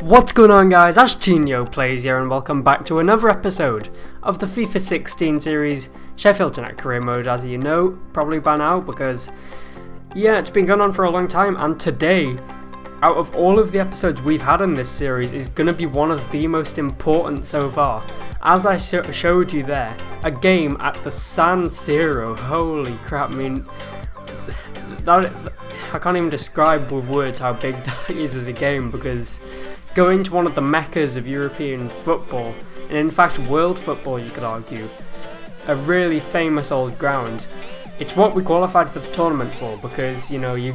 What's going on, guys? Ashtinho Plays here, and welcome back to another episode of the FIFA 16 series Sheffield United Career Mode, as you know, probably by now, because yeah, it's been going on for a long time. And today, out of all of the episodes we've had in this series, is going to be one of the most important so far. As I showed you there, a game at the San Siro. Holy crap, I mean, I can't even describe with words how big that is as a game, because going to one of the meccas of European football, and in fact world football, you could argue, a really famous old ground. It's what we qualified for the tournament for, because you know, you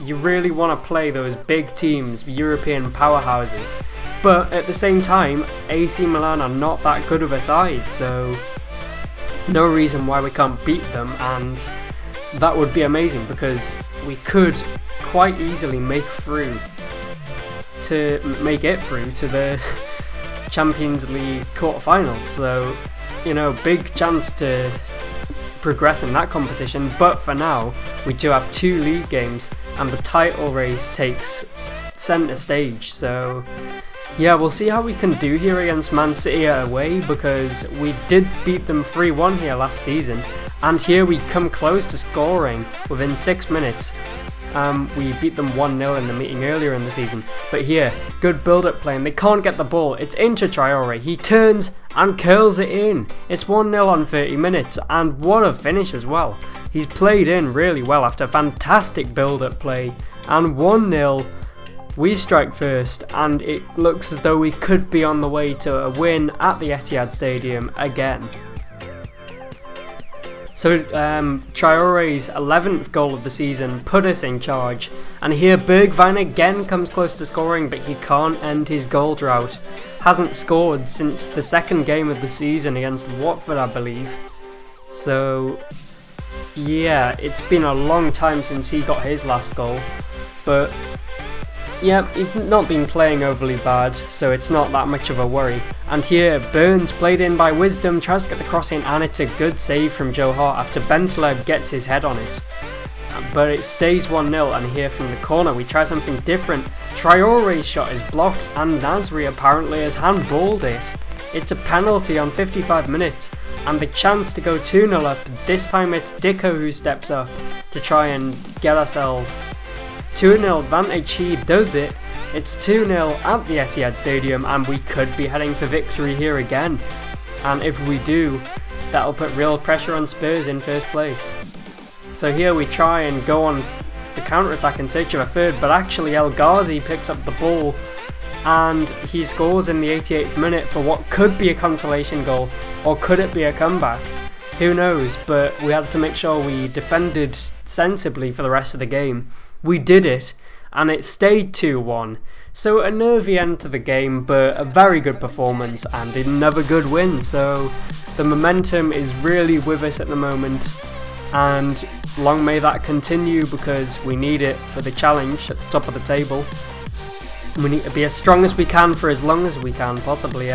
really want to play those big teams, European powerhouses, but at the same time AC Milan are not that good of a side, so no reason why we can't beat them. And that would be amazing, because we could quite easily make it through to the Champions League quarterfinals. So, you know, big chance to progress in that competition. But for now, we do have 2 league games, and the title race takes centre stage. So yeah, we'll see how we can do here against Man City away, because we did beat them 3-1 here last season, and here we come close to scoring within 6 minutes. We beat them 1-0 in the meeting earlier in the season, but here, good build-up play, and they can't get the ball. It's into Traore, he turns and curls it in. It's 1-0 on 30 minutes, and what a finish as well. He's played in really well after fantastic build-up play, and 1-0, we strike first, and it looks as though we could be on the way to a win at the Etihad Stadium again. So Traore's 11th goal of the season put us in charge, and here Bergwijn again comes close to scoring, but he can't end his goal drought. Hasn't scored since the second game of the season against Watford, I believe. So yeah, it's been a long time since he got his last goal, but yeah, he's not been playing overly bad, so it's not that much of a worry. And here, Burns, played in by Wisdom, tries to get the cross in, and it's a good save from Joe Hart after Bentaleb gets his head on it. But it stays 1-0, and here from the corner we try something different. Traore's shot is blocked, and Nasri apparently has handballed it. It's a penalty on 55 minutes, and the chance to go 2-0 up. This time it's Dicko who steps up to try and get ourselves 2-0 advantage. He does it. It's 2-0 at the Etihad Stadium, and we could be heading for victory here again. And if we do, that'll put real pressure on Spurs in first place. So here we try and go on the counter-attack in search of a third, but actually El Ghazi picks up the ball and he scores in the 88th minute for what could be a consolation goal, or could it be a comeback? Who knows, but we had to make sure we defended sensibly for the rest of the game. We did it, and it stayed 2-1. So a nervy end to the game, but a very good performance and another good win. So the momentum is really with us at the moment, and long may that continue, because we need it for the challenge at the top of the table. We need to be as strong as we can for as long as we can, possibly.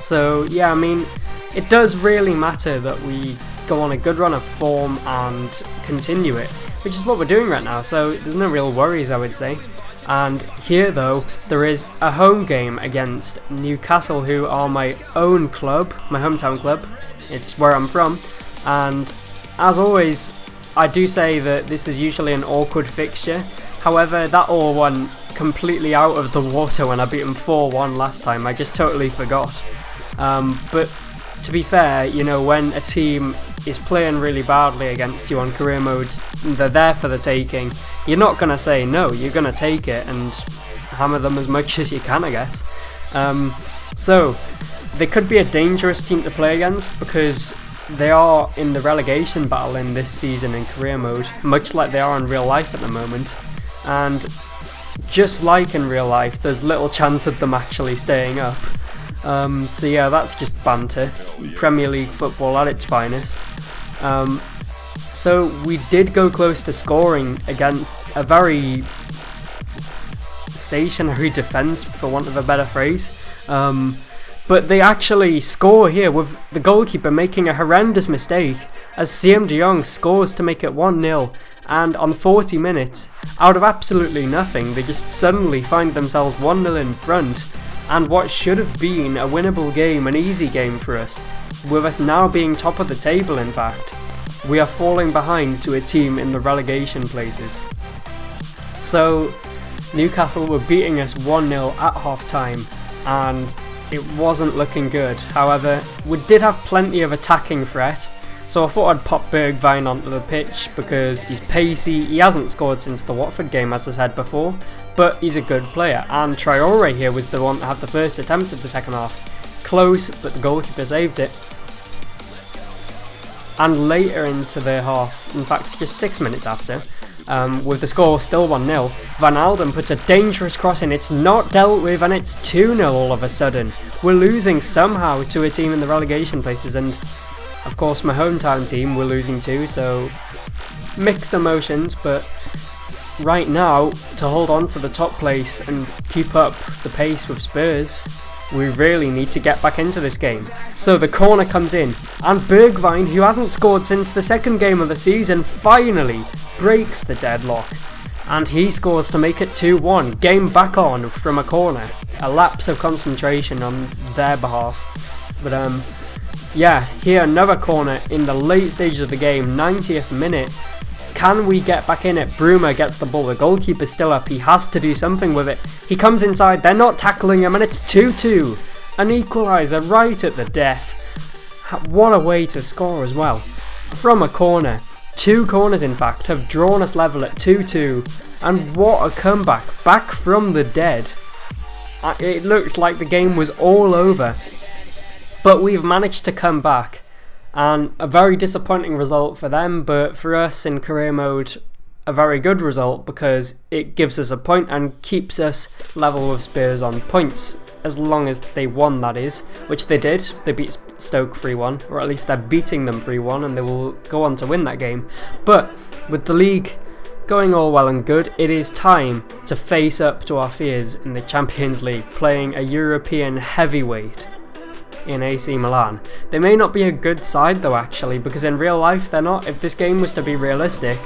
So yeah, I mean, it does really matter that we go on a good run of form and continue it, which is what we're doing right now, so there's no real worries, I would say. And here though, there is a home game against Newcastle, who are my own club, my hometown club. It's where I'm from, and as always, I do say that this is usually an awkward fixture. However, that all went completely out of the water when I beat them 4-1 last time. I just totally forgot. But to be fair, you know, when a team is playing really badly against you on career mode, they're there for the taking. You're not going to say no, you're going to take it and hammer them as much as you can, I guess. So they could be a dangerous team to play against, because they are in the relegation battle in this season in career mode, much like they are in real life at the moment. And just like in real life, there's little chance of them actually staying up. So yeah, that's just banter. Premier League football at its finest. So we did go close to scoring against a very stationary defence, for want of a better phrase. But they actually score here with the goalkeeper making a horrendous mistake as Siem de Jong scores to make it 1-0, and on 40 minutes, out of absolutely nothing, they just suddenly find themselves 1-0 in front, and what should have been a winnable game, an easy game for us, with us now being top of the table in fact, we are falling behind to a team in the relegation places. So Newcastle were beating us 1-0 at half time, and it wasn't looking good. However, we did have plenty of attacking threat, so I thought I'd pop Bergwijn onto the pitch because he's pacey. He hasn't scored since the Watford game, as I said before, but he's a good player. And Traore here was the one that had the first attempt of the second half. Close, but the goalkeeper saved it. And later into the half, in fact just 6 minutes after, with the score still 1-0, Van Alden puts a dangerous cross in. It's not dealt with and it's 2-0 all of a sudden. We're losing somehow to a team in the relegation places, and of course my hometown team we're losing to, so mixed emotions, but right now to hold on to the top place and keep up the pace with Spurs, we really need to get back into this game. So the corner comes in, and Bergwijn, who hasn't scored since the second game of the season, finally breaks the deadlock. And he scores to make it 2-1. Game back on from a corner. A lapse of concentration on their behalf. But yeah, here another corner in the late stages of the game, 90th minute. Can we get back in it? Bruma gets the ball, the goalkeeper's still up, he has to do something with it. He comes inside, they're not tackling him, and it's 2-2. An equaliser right at the death. What a way to score as well. From a corner. 2 corners in fact have drawn us level at 2-2, and what a comeback, back from the dead. It looked like the game was all over, but we've managed to come back. And a very disappointing result for them, but for us in career mode, a very good result because it gives us a point and keeps us level with Spurs on points, as long as they won, that is, which they did. They beat Stoke 3-1, or at least they're beating them 3-1, and they will go on to win that game. But with the league going all well and good, it is time to face up to our fears in the Champions League, playing a European heavyweight in AC Milan. They may not be a good side though actually, because in real life they're not. If this game was to be realistic,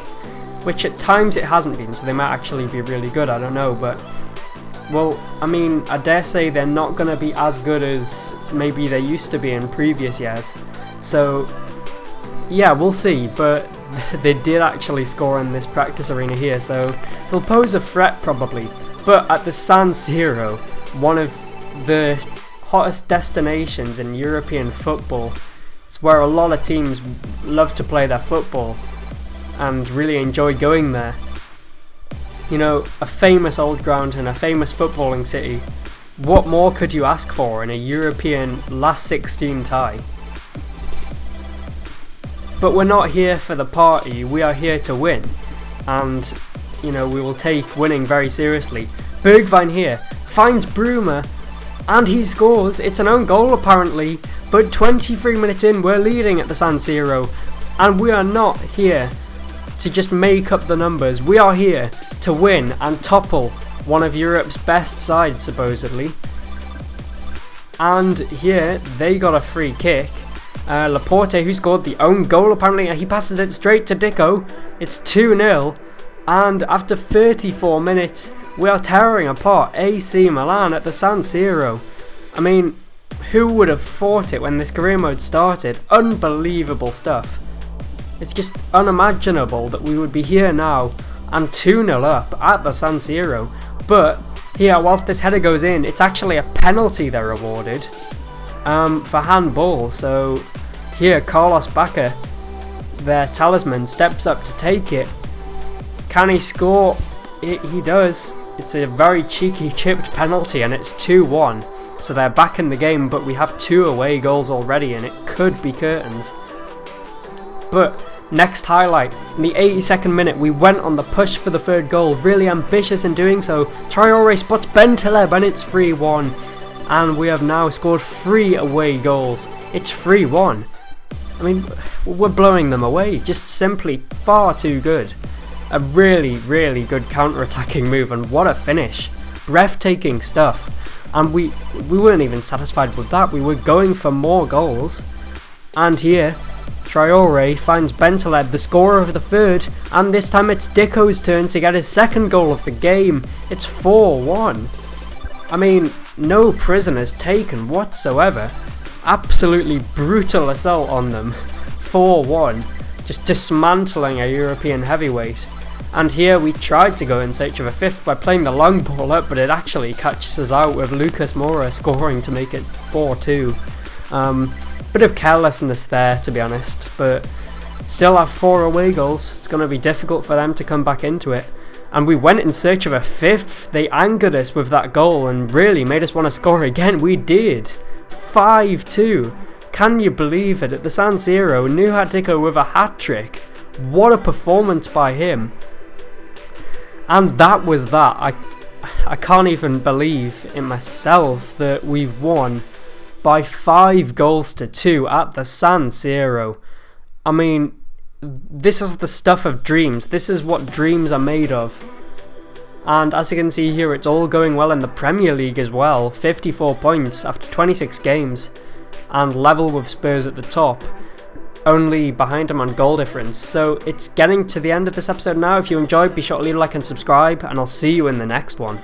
which at times it hasn't been, so they might actually be really good, I don't know, but well, I mean, I dare say they're not going to be as good as maybe they used to be in previous years. So yeah, we'll see, but they did actually score in this practice arena here, so they'll pose a threat probably. But at the San Siro, one of the hottest destinations in European football, it's where a lot of teams love to play their football and really enjoy going there. You know, a famous old ground and a famous footballing city. What more could you ask for in a European last 16 tie? But we're not here for the party, we are here to win, and you know, we will take winning very seriously. Bergwijn here finds Bruma and he scores. It's an own goal apparently, but 23 minutes in we're leading at the San Siro, and we are not here to just make up the numbers. We are here to win and topple one of Europe's best sides supposedly. And here they got a free kick. Laporte, who scored the own goal apparently, and he passes it straight to Dicko. It's 2-0, and after 34 minutes we are tearing apart AC Milan at the San Siro. I mean, who would have thought it when this career mode started? Unbelievable stuff. It's just unimaginable that we would be here now and 2-0 up at the San Siro. But here, whilst this header goes in, it's actually a penalty they're awarded for handball. So here, Carlos Bacca, their talisman, steps up to take it. Can he score? He does. It's a very cheeky chipped penalty, and it's 2-1. So they're back in the game, but we have 2 away goals already, and it could be curtains. But next highlight, in the 82nd minute, we went on the push for the 3rd goal, really ambitious in doing so. Traore spots Ben Taleb, and it's 3-1. And we have now scored 3 away goals. It's 3-1. I mean, we're blowing them away, just simply far too good. A really, really good counter-attacking move, and what a finish. breathtaking stuff, and we weren't even satisfied with that. We were going for more goals, and here Traore finds Bentaleb, the scorer of the third, and this time it's Dicko's turn to get his second goal of the game. It's 4-1. I mean, no prisoners taken whatsoever. Absolutely brutal assault on them. 4-1. Just dismantling a European heavyweight. And here we tried to go in search of a fifth by playing the long ball up, but it actually catches us out with Lucas Moura scoring to make it 4-2. Bit of carelessness there, to be honest, but still have 4 away goals. It's going to be difficult for them to come back into it. And we went in search of a fifth. They angered us with that goal and really made us want to score again. We did. 5-2. Can you believe it? At the San Siro, Nuhat Dicko with a hat-trick. What a performance by him. And that was that. I can't even believe in myself that we've won by 5-2 at the San Siro. I mean, this is the stuff of dreams. This is what dreams are made of. And as you can see here, it's all going well in the Premier League as well. 54 points after 26 games, and level with Spurs at the top, only behind them on goal difference. So it's getting to the end of this episode now. If you enjoyed, be sure to leave a like and subscribe, and I'll see you in the next one.